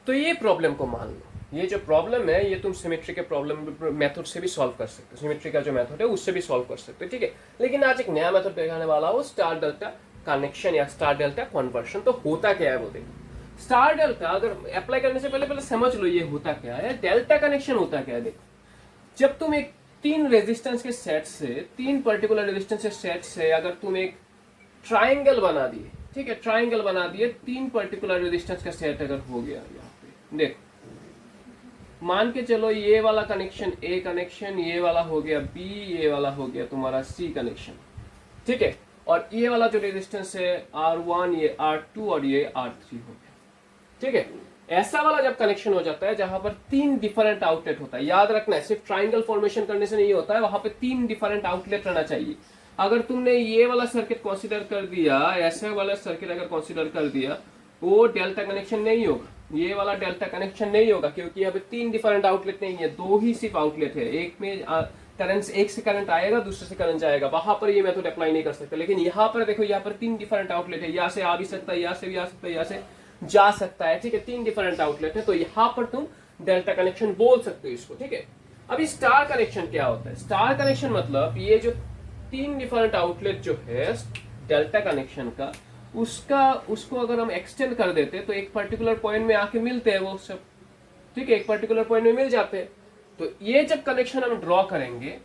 तो ये प्रॉब्लम को मान लो, ये जो प्रॉब्लम है ये तुम सिमेट्री के प्रॉब्लम मेथड से भी सॉल्व कर सकते हो, सिमेट्री का जो मेथड है उससे भी सॉल्व कर सकते हो, ठीक है। लेकिन आज एक नया मेथड दिखाने वाला हो, स्टार डेल्टा कनेक्शन या स्टार डेल्टा कन्वर्शन। तो होता क्या है वो देखो। स्टार डेल्टा अगर अप्लाई करने से पहले पहले समझ लो ये होता क्या है। डेल्टा कनेक्शन होता क्या है देखो, जब तुम एक तीन रेजिस्टेंस के सेट से, तीन पर्टिकुलर रेजिस्टेंस के सेट से अगर तुम एक ट्राइंगल बना दिए, ठीक है, ट्राइंगल बना दिए, तीन पर्टिकुलर रेजिस्टेंस का सेट अगर हो गया यहाँ पे देखो, मान के चलो ये वाला कनेक्शन ए कनेक्शन, ये वाला हो गया बी, ये वाला हो गया तुम्हारा सी कनेक्शन, ठीक है। और ये वाला जो रेजिस्टेंस है R1, ये R2 और ये R3 हो गया, ठीक है। ऐसा वाला जब कनेक्शन हो जाता है जहां पर तीन डिफरेंट आउटलेट होता है, याद रखना है सिर्फ ट्राइंगल फॉर्मेशन करने से नहीं होता है, वहां पे तीन डिफरेंट आउटलेट रहना चाहिए। अगर तुमने ये वाला सर्किट कंसीडर कर दिया, ऐसे वाला सर्किट अगर कंसीडर कर दिया, वो डेल्टा कनेक्शन नहीं होगा, ये वाला डेल्टा कनेक्शन नहीं होगा, क्योंकि यहाँ पे तीन डिफरेंट आउटलेट नहीं है, दो ही सिर्फ आउटलेट है। एक में करंट, एक से करंट आएगा, दूसरे से करंट जाएगा, वहां पर ये मेथड अप्लाई नहीं कर सकते। लेकिन यहाँ पर देखो, यहाँ पर तीन डिफरेंट आउटलेट है, यहाँ से आ भी सकता है, यहाँ से भी आ सकता है, यहाँ से जा सकता है, ठीक है। तीन डिफरेंट आउटलेट है, तो यहाँ पर तुम डेल्टा कनेक्शन बोल सकते हो इसको, ठीक है। अभी स्टार कनेक्शन क्या होता है? स्टार कनेक्शन मतलब ये जो तीन डिफरेंट आउटलेट जो है डेल्टा कनेक्शन का, उसको अगर हम एक्सटेंड कर देते तो एक पर्टिकुलर पॉइंट में आके मिलते हैं वो सब, ठीक है, एक पर्टिकुलर पॉइंट में मिल जाते हैं। तो ये जब कनेक्शन हम ड्रॉ करेंगे,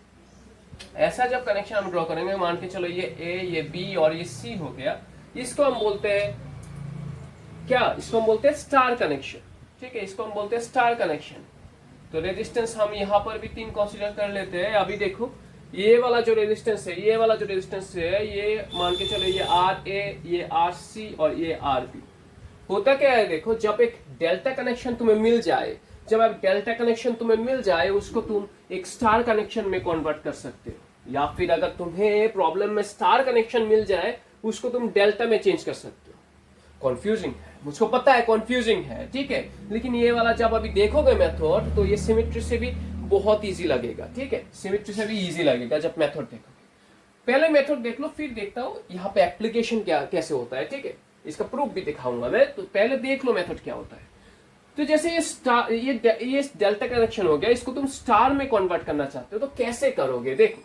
ऐसा जब कनेक्शन हम ड्रॉ करेंगे, मान के चलो ये ए, ये बी और ये सी हो गया, इसको हम बोलते हैं क्या? इसको हम बोलते हैं स्टार कनेक्शन, ठीक है, इसको हम बोलते हैं स्टार कनेक्शन। तो रेजिस्टेंस हम यहाँ पर भी तीन कंसीडर कर लेते हैं। अभी देखो, ये वाला जो रेजिस्टेंस है, ये वाला जो रेजिस्टेंस है, ये मान के चलो ये आर ए, ये आर सी और ये आर बी। होता क्या है देखो, जब एक डेल्टा कनेक्शन तुम्हें मिल जाए, जब एक डेल्टा कनेक्शन तुम्हें मिल जाए, उसको तुम एक स्टार कनेक्शन में कन्वर्ट कर सकते हो, या फिर अगर तुम्हें प्रॉब्लम में स्टार कनेक्शन मिल जाए, उसको तुम डेल्टा में चेंज कर सकते हो। कंफ्यूजिंग है, मुझको पता है कंफ्यूजिंग है, ठीक है, लेकिन ये वाला जब अभी देखोगे मेथड, तो ये सिमेट्री से भी बहुत इजी लगेगा, ठीक है, सिमेट्री से भी इजी लगेगा जब मेथड देखोगे। पहले मेथड देख लो, फिर देखता हूँ यहाँ पे एप्लीकेशन क्या कैसे होता है, ठीक है, इसका प्रूफ भी दिखाऊंगा मैं। तो पहले देख लो मेथड क्या होता है। तो जैसे ये स्टार, ये डेल्टा कनेक्शन हो गया, इसको तुम स्टार में कन्वर्ट करना चाहते हो, तो कैसे करोगे? देखो,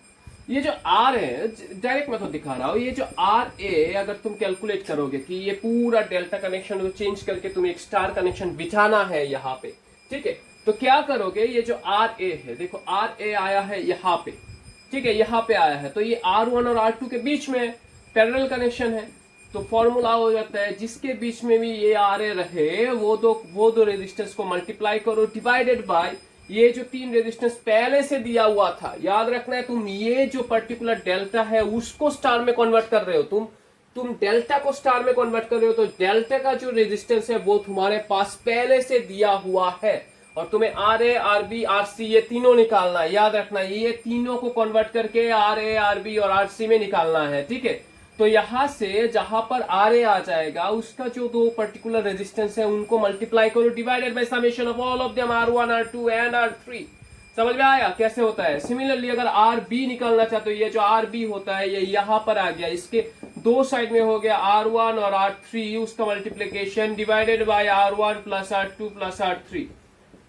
ये जो आर है, डायरेक्ट मेथड दिखा रहा हूं, ये जो आर ए अगर तुम कैलकुलेट करोगे कि ये पूरा डेल्टा कनेक्शन को चेंज करके तुम्हें एक स्टार कनेक्शन बिठाना है यहाँ पे, ठीक है, तो क्या करोगे? ये जो आर ए है, देखो आर ए आया है यहाँ पे, ठीक है, यहाँ पे आया है, तो ये R1 और R2 के बीच में पैरेलल कनेक्शन है। तो फॉर्मूला हो जाता है, जिसके बीच में भी ये आर ए रहे, वो दो रेजिस्टेंस को मल्टीप्लाई करो, डिवाइडेड बाय ये जो तीन रेजिस्टेंस पहले से दिया हुआ था। याद रखना है, तुम ये जो पर्टिकुलर डेल्टा है उसको स्टार में कन्वर्ट कर रहे हो, तुम डेल्टा को स्टार में कन्वर्ट कर रहे हो, तो डेल्टा का जो रेजिस्टेंस है वो तुम्हारे पास पहले से दिया हुआ है, और तुम्हें R A, R B, R C ये तीनों निकालना है। याद रखना, ये तीनों को कन्वर्ट करके आर ए, आर बी और आर सी में निकालना है, ठीक है। तो यहां से जहां पर आर ए आ जाएगा, उसका जो दो पर्टिकुलर रेजिस्टेंस है उनको मल्टीप्लाई करो, divided by summation of all of them R1, R2 and R3। समझ में आया कैसे होता है? सिमिलरली अगर आर बी निकालना चाहते हो, ये जो आर बी होता है ये यहां पर आ गया, इसके दो साइड में हो गया R1 और R3, उसका multiplication divided by R1 plus R2 plus R3,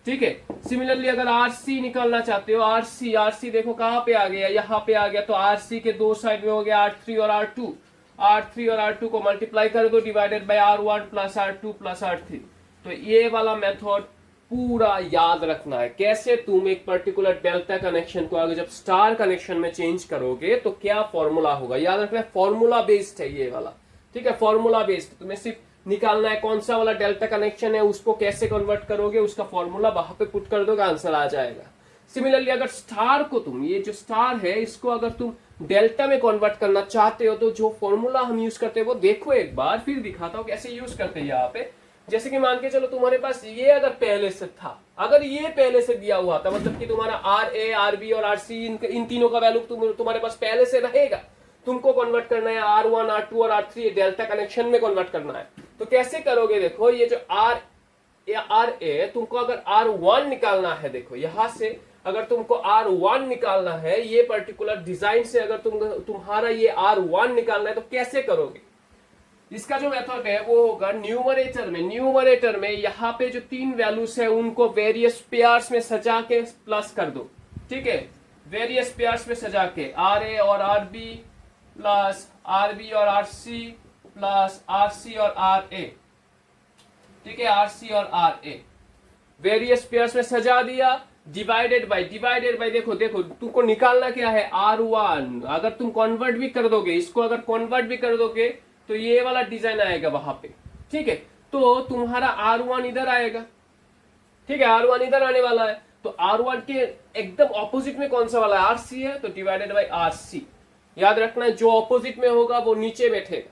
ठीक है। सिमिलरली अगर आरसी निकालना चाहते हो, आरसी देखो कहां पे आ गया, यहाँ पे आ गया, तो आरसी के दो साइड में हो गया R3 और R2 को मल्टीप्लाई कर दो, divided by R1 plus R2 plus R3। तो ये वाला मेथड पूरा याद रखना है, कैसे तुम एक पर्टिकुलर डेल्टा कनेक्शन को अगर जब स्टार कनेक्शन में चेंज करोगे तो क्या फॉर्मूला होगा। याद रखना है, फॉर्मूला बेस्ड है ये वाला, ठीक है, फॉर्मूला बेस्ड। तुम्हें सिर्फ निकालना है कौन सा वाला डेल्टा कनेक्शन है, उसको कैसे कन्वर्ट करोगे, उसका फॉर्मूला वहां पे पुट कर दोगे, आंसर आ जाएगा। सिमिलरली अगर स्टार को तुम, ये जो स्टार है इसको अगर तुम डेल्टा में कन्वर्ट करना चाहते हो, तो जो फॉर्मूला हम यूज करते हैं वो देखो एक बार, फिर दिखाता हूं कैसे यूज करते हैं यहाँ पे। जैसे कि मान के चलो तुम्हारे पास ये अगर पहले से था, अगर ये पहले से दिया हुआ था, मतलब कि तुम्हारा आर ए, आर बी और आर सी इन तीनों का वैल्यू तुम्हारे पास पहले से रहेगा, तुमको कन्वर्ट करना है R1, R2 और R3 डेल्टा कनेक्शन में कन्वर्ट करना है। तो कैसे करोगे? देखो, ये जो आर ए तुमको अगर R1 निकालना है, देखो यहां से अगर तुमको R1 निकालना है, ये पर्टिकुलर डिजाइन से अगर तुम्हारा ये R1 निकालना है, तो कैसे करोगे? इसका जो मेथड है वो होगा न्यूमरेटर में यहाँ पे जो 3 वैल्यूज है उनको वेरियस पेयर्स में सजा के प्लस कर दो, ठीक है, वेरियस पेयर्स में सजा के आर ए और R B plus R B और R C plus R C और आर ए, ठीक है, आर सी और आर ए वेरियस पेयर्स में सजा दिया, डिवाइडेड बाय देखो तुमको निकालना क्या है R1। अगर तुम कन्वर्ट भी कर दोगे इसको, अगर कन्वर्ट भी कर दोगे तो ये वाला डिजाइन आएगा वहां पे, ठीक है, तो तुम्हारा R1 इधर आएगा, ठीक है, R1 इधर आने वाला है, तो R1 के एकदम ऑपोजिट में कौन सा वाला है, RC है, तो डिवाइडेड बाय RC। याद रखना जो ऑपोजिट में होगा वो नीचे बैठेगा,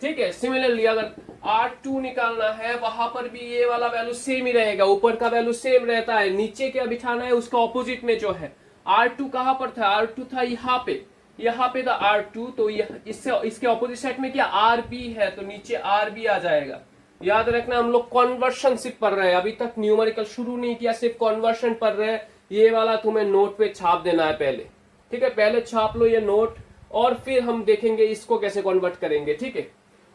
ठीक है। सिमिलरली अगर R2 निकालना है वहां पर भी ये वाला वैल्यू सेम ही रहेगा, ऊपर का वैल्यू सेम रहता है, नीचे क्या बिठाना है उसका ऑपोजिट में जो है R2 कहां पर था, R2 था यहाँ पे था R2, तो इससे इसके ऑपोजिट साइड में क्या RB है, तो नीचे RB आ जाएगा। याद रखना हम लोग कन्वर्शन सिर्फ पढ़ रहे हैं, अभी तक न्यूमेरिकल शुरू नहीं किया, सिर्फ कन्वर्शन पढ़ रहे हैं। ये वाला तुम्हें नोट पे छाप देना है पहले, ठीक है, पहले छाप लो ये नोट और फिर हम देखेंगे इसको कैसे कन्वर्ट करेंगे, ठीक है।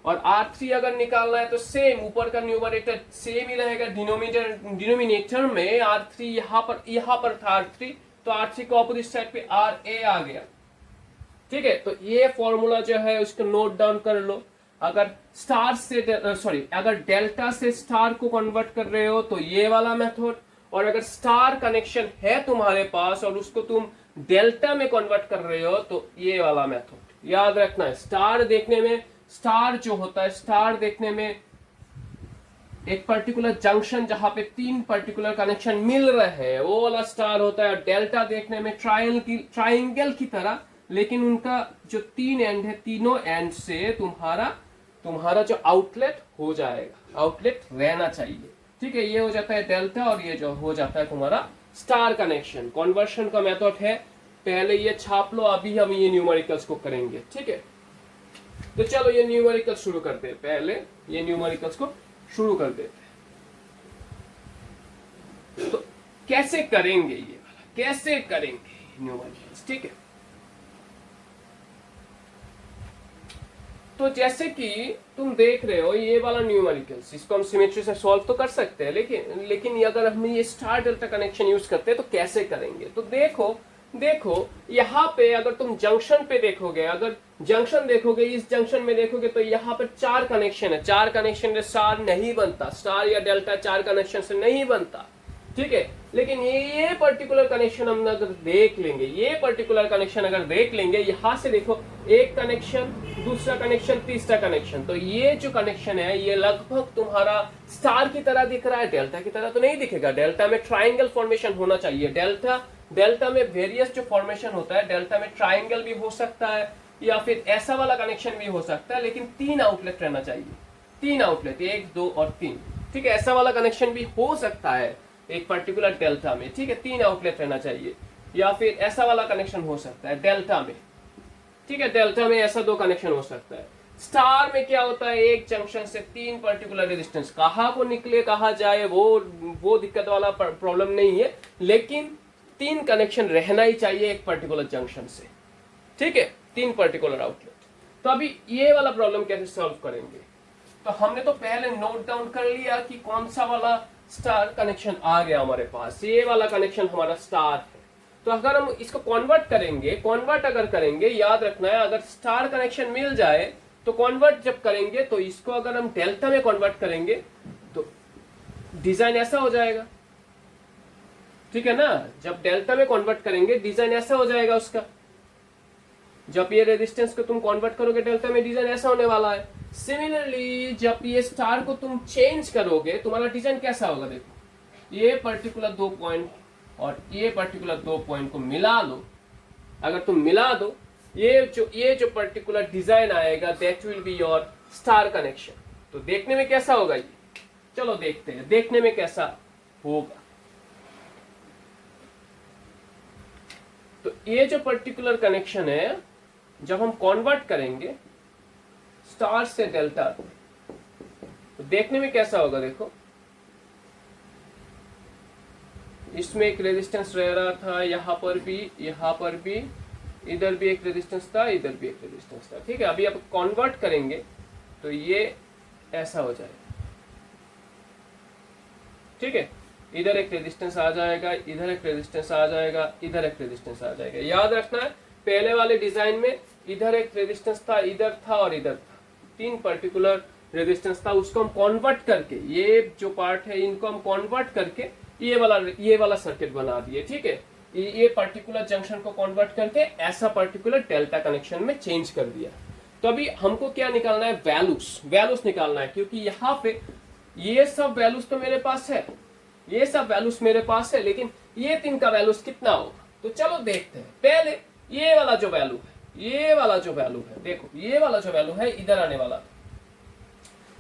और R3 अगर निकालना है तो सेम, ऊपर का न्यूमरेटर सेम ही रहेगा, डिनोमिनेटर में R3 यहाँ पर था R3, तो R3 के ऑपोजिट साइड पे RA आ गया, ठीक है। तो ये फॉर्मूला जो है उसको नोट डाउन कर लो। अगर स्टार से अगर डेल्टा से स्टार को कन्वर्ट कर रहे हो तो ये वाला मेथड, और अगर स्टार कनेक्शन है तुम्हारे पास और उसको तुम डेल्टा में कन्वर्ट कर रहे हो तो ये वाला मेथड। याद रखना है स्टार देखने में, स्टार जो होता है स्टार देखने में एक पर्टिकुलर जंक्शन जहां पे 3 पर्टिकुलर कनेक्शन मिल रहे हैं वो वाला स्टार होता है। डेल्टा देखने में ट्राइंगल की तरह, लेकिन उनका जो 3 एंड है, तीनों एंड से तुम्हारा जो आउटलेट हो जाएगा, आउटलेट रहना चाहिए, ठीक है। ये हो जाता है डेल्टा और ये जो हो जाता है तुम्हारा स्टार कनेक्शन। कन्वर्शन का मेथड है, पहले ये छाप लो, अभी हम ये न्यूमेरिकल्स को करेंगे, ठीक है। तो चलो ये न्यूमेरिकल्स शुरू करते हैं, पहले ये न्यूमेरिकल्स को शुरू कर देते हैं। तो कैसे करेंगे ये वाला, कैसे करेंगे न्यूमेरिकल्स, ठीक है। तो जैसे कि तुम देख रहे हो ये वाला न्यूमेरिकल्स, इसको हम सिमेट्री से सॉल्व तो कर सकते हैं, लेकिन अगर हम ये स्टार डेल्टा कनेक्शन यूज करते हैं तो कैसे करेंगे। तो देखो यहाँ पे अगर तुम जंक्शन पे देखोगे, अगर जंक्शन देखोगे, इस जंक्शन में देखोगे तो यहाँ पर 4 कनेक्शन है, 4 कनेक्शन से स्टार नहीं बनता, स्टार या डेल्टा 4 कनेक्शन से नहीं बनता, ठीक है। लेकिन ये पर्टिकुलर कनेक्शन हम अगर देख लेंगे, ये पर्टिकुलर कनेक्शन अगर देख लेंगे, यहां से देखो एक कनेक्शन, दूसरा कनेक्शन, तीसरा कनेक्शन, तो ये जो कनेक्शन है ये लगभग तुम्हारा स्टार की तरह दिख रहा है, डेल्टा की तरह तो नहीं दिखेगा। डेल्टा में ट्राइंगल फॉर्मेशन होना चाहिए, डेल्टा में वेरियस जो फॉर्मेशन होता है, डेल्टा में ट्राइंगल भी हो सकता है या फिर ऐसा वाला कनेक्शन भी हो सकता है, लेकिन 3 आउटलेट रहना चाहिए, 3 आउटलेट, 1 2 और 3, ठीक है। ऐसा वाला कनेक्शन भी हो सकता है एक पर्टिकुलर डेल्टा में, ठीक है, 3 आउटलेट रहना चाहिए, या फिर ऐसा वाला कनेक्शन हो सकता है डेल्टा में, ठीक है, डेल्टा में ऐसा 2 कनेक्शन हो सकता है। स्टार में क्या होता है, एक जंक्शन से 3 पर्टिकुलर रेजिस्टेंस, कहाँ को निकले कहाँ जाए वो दिक्कत वाला प्रॉब्लम नहीं है, लेकिन 3 कनेक्शन रहना ही चाहिए एक पर्टिकुलर जंक्शन से, ठीक है, 3 पर्टिकुलर आउटलेट। तो अभी ये वाला प्रॉब्लम कैसे सॉल्व करेंगे, तो हमने तो पहले नोट डाउन कर लिया कि कौन सा वाला स्टार कनेक्शन आ गया हमारे पास, ये वाला कनेक्शन हमारा स्टार है। तो अगर हम इसको कन्वर्ट अगर करेंगे, याद रखना है अगर स्टार कनेक्शन मिल जाए तो कन्वर्ट जब करेंगे तो इसको अगर हम डेल्टा में कन्वर्ट करेंगे तो डिजाइन ऐसा हो जाएगा, ठीक है ना। जब डेल्टा में कन्वर्ट करेंगे डिजाइन ऐसा हो जाएगा उसका, जब ये रेजिस्टेंस को तुम कन्वर्ट करोगे डेल्टा में डिजाइन ऐसा होने वाला है। सिमिलरली जब ये स्टार को तुम चेंज करोगे तुम्हारा डिजाइन कैसा होगा, देखो ये पर्टिकुलर 2 पॉइंट और ये पर्टिकुलर 2 पॉइंट को मिला लो, अगर तुम मिला दो ये जो पर्टिकुलर डिजाइन आएगा that will be your star connection. तो देखने में कैसा होगा ये, चलो देखते हैं देखने में कैसा होगा। तो ये जो पर्टिकुलर कनेक्शन है जब हम कन्वर्ट करेंगे स्टार से डेल्टा तो देखने में कैसा होगा, देखो इसमें एक रेजिस्टेंस रह रहा था, यहाँ पर भी, इधर भी एक रेजिस्टेंस था, इधर भी एक रेजिस्टेंस था, ठीक है। अभी आप कन्वर्ट करेंगे तो ये ऐसा हो जाएगा, ठीक है। इधर एक रेजिस्टेंस आ जाएगा, इधर एक रेजिस्टेंस आ जाएगा, इधर एक रेजिस्टेंस आ जाएगा। याद रखना है पहले वाले डिजाइन में इधर एक रेजिस्टेंस था, इधर था और इधर था, 3 पर्टिकुलर रेजिस्टेंस था। उसको हम कन्वर्ट करके, ये जो पार्ट है इनको हम कन्वर्ट करके ये वाला सर्किट बना दिए, ठीक है। ये पर्टिकुलर जंक्शन को कन्वर्ट करके ऐसा पर्टिकुलर डेल्टा कनेक्शन में चेंज कर दिया। तो अभी हमको क्या निकालना है, वैल्यूज निकालना है, क्योंकि यहाँ पे ये सब वैल्यूज तो मेरे पास है, ये सब वैल्यूज मेरे पास है, लेकिन ये 3 का वैल्यूज कितना होगा। तो चलो देखते हैं। पहले ये वाला जो वैल्यू है, ये वाला जो वैल्यू है, देखो ये वाला जो वैल्यू है इधर आने वाला था,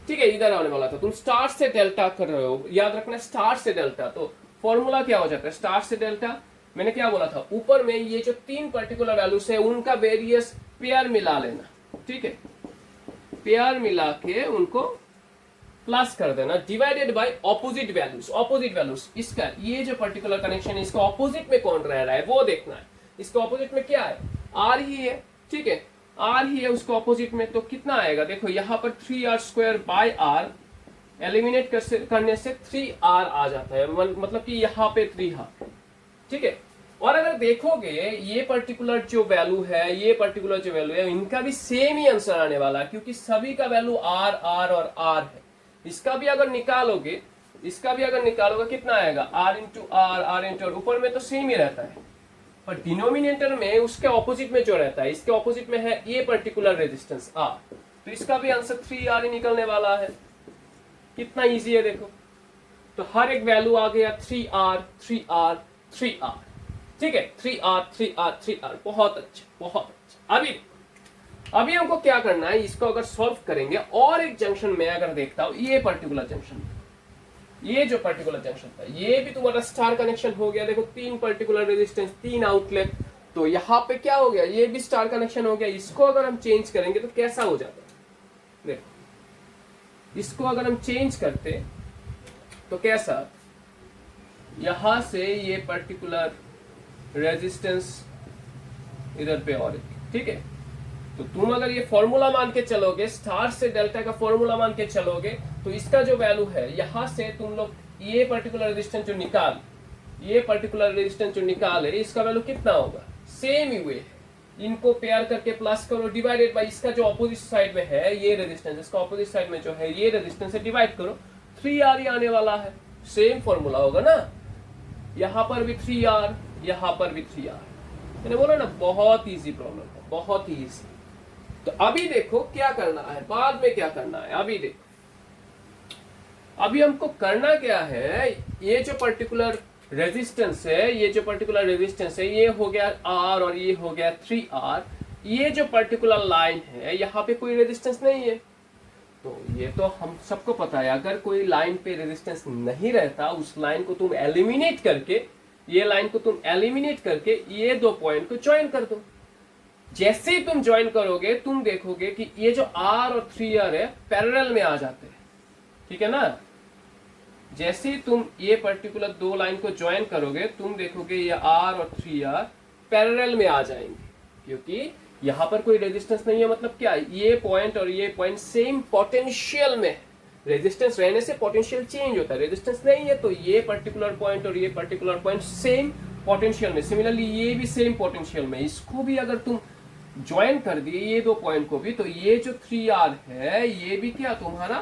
ठीक है, इधर आने वाला था। तुम स्टार से डेल्टा कर रहे हो, याद रखना स्टार से डेल्टा। तो फॉर्मूला क्या हो जाता है स्टार से डेल्टा, मैंने क्या बोला था, ऊपर में ये जो 3 पर्टिकुलर वैल्यूज है उनका वेरियस पेयर मिला लेना, ठीक है, पेयर मिला के उनको प्लस कर देना, डिवाइडेड बाय ऑपोजिट वैल्यूज। इसका ये जो पर्टिकुलर कनेक्शन है इसका ऑपोजिट में कौन रह रहा है वो देखना है। इसका ऑपोजिट में क्या है, आर ही है, ठीक है, आर ही है उसको ऑपोजिट में। तो कितना आएगा, देखो यहाँ पर 3r² बाय आर एलिमिनेट करने से 3r आ जाता है, मतलब कि यहाँ पे 3r, ठीक है। और अगर देखोगे ये पर्टिकुलर जो वैल्यू है, ये पर्टिकुलर जो वैल्यू है, इनका भी सेम ही आंसर आने वाला है, क्योंकि सभी का वैल्यू r और r है। इसका भी अगर निकालोगे कितना आएगा, r ऊपर में तो सेम ही रहता है, पर डिनोमिनेटर में उसके ऑपोजिट में जो रहता है, इसके ऑपोजिट में है ये पर्टिकुलर रेजिस्टेंस r, तो इसका भी आंसर 3r ही निकलने वाला है। कितना इजी है देखो। तो हर एक वैल्यू आ गया 3r, ठीक है, 3r, बहुत अच्छा। अभी हमको क्या करना है, इसको अगर सॉल्व करेंगे और एक जंक्शन में अगर देखता हूं, ये पर्टिकुलर जंक्शन, ये जो पर्टिकुलर जंक्शन था, ये भी तुम्हारा स्टार कनेक्शन हो गया। देखो 3 पर्टिकुलर रेजिस्टेंस, 3 आउटलेट, तो यहाँ पे क्या हो गया, ये भी स्टार कनेक्शन हो गया। इसको अगर हम चेंज करेंगे तो कैसा हो जाता है, देखो इसको अगर हम चेंज करते तो कैसा, यहां से ये पर्टिकुलर रेजिस्टेंस इधर पे और, ठीक है। तो तुम अगर ये फॉर्मूला मान के चलोगे, स्टार से डेल्टा का फॉर्मूला मान के चलोगे, तो इसका जो वैल्यू है, यहां से तुम लोग ये पर्टिकुलर रेजिस्टेंस जो निकाले, इसका वैल्यू कितना होगा, सेम ही वे है। इनको पेयर करके प्लस करो, डिवाइडेड बाय इसका जो अपोजिट साइड में है ये रेजिस्टेंस, इसका अपोजिट साइड में जो है ये रेजिस्टेंस से डिवाइड करो, 3r ही आने वाला है। सेम फॉर्मूला होगा ना, यहां पर भी 3r, यहां पर भी 3r। मैंने बोला ना बहुत इजी प्रॉब्लम है, बहुत ही इजी। तो अभी देखो क्या करना है, बाद में क्या करना है। अभी देखो, अभी हमको करना क्या है, ये जो पर्टिकुलर रेजिस्टेंस है, ये हो गया r और ये हो गया 3r। ये जो पर्टिकुलर लाइन है, यहाँ पे कोई रेजिस्टेंस नहीं है, तो ये तो हम सबको पता है, अगर कोई लाइन पे रेजिस्टेंस नहीं रहता, उस लाइन को तुम एलिमिनेट करके, ये 2 पॉइंट को ज्वाइन कर दो। जैसे ही तुम ज्वाइन करोगे, तुम देखोगे कि ये जो r और 3r है पैरेलल में आ जाते हैं, ठीक है ना। जैसे ही तुम ये पर्टिकुलर 2 लाइन को ज्वाइन करोगे, तुम देखोगे ये r और 3r पैरेलल में आ जाएंगे, क्योंकि यहां पर कोई रेजिस्टेंस नहीं है। मतलब क्या, ये पॉइंट और ये पॉइंट सेम पोटेंशियल में, रेजिस्टेंस रहने से पोटेंशियल चेंज होता है, रेजिस्टेंस नहीं है तो ये पर्टिकुलर पॉइंट और ये पर्टिकुलर पॉइंट सेम पोटेंशियल में, सिमिलरली ये भी सेम पोटेंशियल में। इसको भी अगर तुम ज्वाइन कर दिए ये 2 पॉइंट को भी, तो ये जो 3r है ये भी क्या तुम्हारा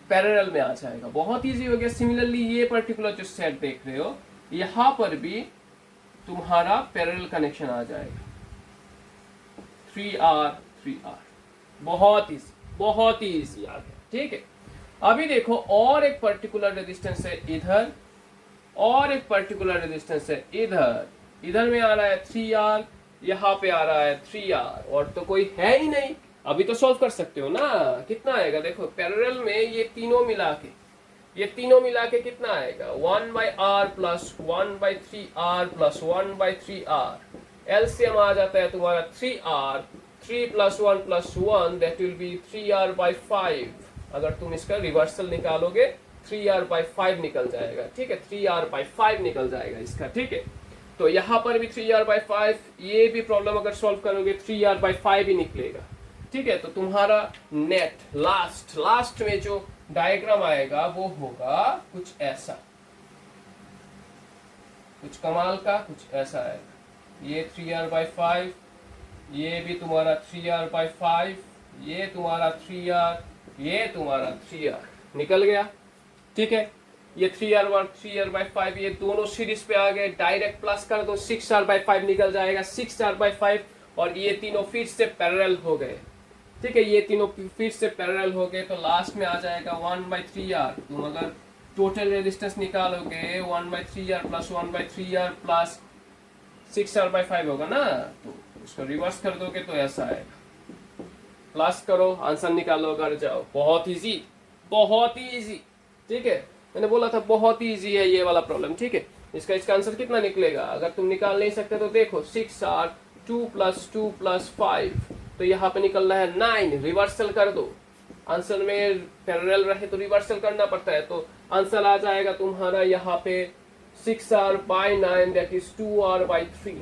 पैरेलल में आ जाएगा। बहुत इजी हो गया। सिमिलरली ये पर्टिकुलर जो सेट देख रहे हो, यहां पर भी तुम्हारा पैरेलल कनेक्शन आ जाएगा, 3r। बहुत ही इजी आ गया, ठीक है। अभी देखो और एक पर्टिकुलर रेजिस्टेंस है इधर, और एक पर्टिकुलर रेजिस्टेंस है इधर में आ रहा है 3r, यहाँ पे आ रहा है 3r, और तो कोई है ही नहीं। अभी तो सॉल्व कर सकते हो ना, कितना आएगा देखो, पैरेलल में ये तीनों मिला के कितना आएगा, 1/r plus 1/3r plus 1/3r। LCM आ जाता है तुम्हारा 3r, 3 + 1 + 1 that will be 3r/5। अगर तुम इसका रिवर्सल निकालोगे 3r/5 निकल जाएगा, ठीक है, 3r/5 निकल जाएगा इसका, ठीक है। तो यहाँ पर भी 3r/5, ये भी प्रॉब्लम अगर सॉल्व करोगे 3r/5 ही निकलेगा, ठीक है, तो तुम्हारा नेट लास्ट में जो डायग्राम आएगा वो होगा कुछ ऐसा, कुछ कमाल का कुछ ऐसा आएगा। ये 3r/5, ये भी तुम्हारा 3r/5, ये तुम्हारा 3r, ये तुम्हारा 3r निकल गया। ठीक है, ये 3r/5 ये दोनों सीरीज पे आ गए, डायरेक्ट प्लस कर दो 6r/5 निकल जाएगा 6r/5, और ये तीनों फिर से पैरेलल हो गए। ठीक है, ये तीनों फिर से पैरेलल हो गए, तो लास्ट में आ जाएगा 1/3r। तुम अगर टोटल रेजिस्टेंस निकालोगे 1/3r plus 1/3r plus 6r/5 होगा ना, तो उसको रिवर्स कर दोगे तो ऐसा आएगा। प्लस करो, आंसर निकालो, घर जाओ। बहुत इजी, बहुत ही इजी। ठीक है, मैंने बोला था बहुत ही इजी है ये वाला प्रॉब्लम। ठीक है, इसका आंसर कितना निकलेगा? अगर तुम निकाल नहीं सकते तो देखो 6r 2 + 2 + 5, तो यहाँ पे निकल रहा है 9। रिवर्सल कर दो, आंसर में पैरेलल रहे तो रिवर्सल करना पड़ता है, तो आंसर आ जाएगा तुम्हारा यहाँ पे 6r/9 दैट इज 2r/3।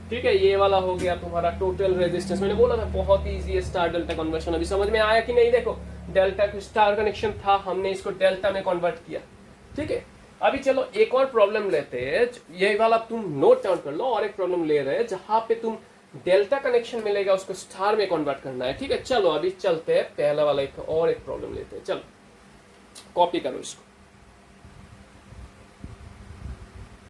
ठीक है, ये वाला हो गया तुम्हारा टोटल रेजिस्टेंस। मैंने बोला था बहुत ही इजी है स्टार डेल्टा कन्वर्शन। अभी समझ में आया कि नहीं? देखो, डेल्टा का स्टार कनेक्शन था, हमने इसको डेल्टा में कन्वर्ट किया। ठीक है, अभी चलो एक और प्रॉब्लम लेते हैं, ये वाला तुम नोट डाउन कर लो। और एक प्रॉब्लम ले रहे हैं जहां पे तुम डेल्टा कनेक्शन मिलेगा उसको स्टार में कन्वर्ट करना है। ठीक है, चलो अभी चलते हैं, पहला वाला एक प्रॉब्लम लेते हैं। चलो कॉपी करो इसको।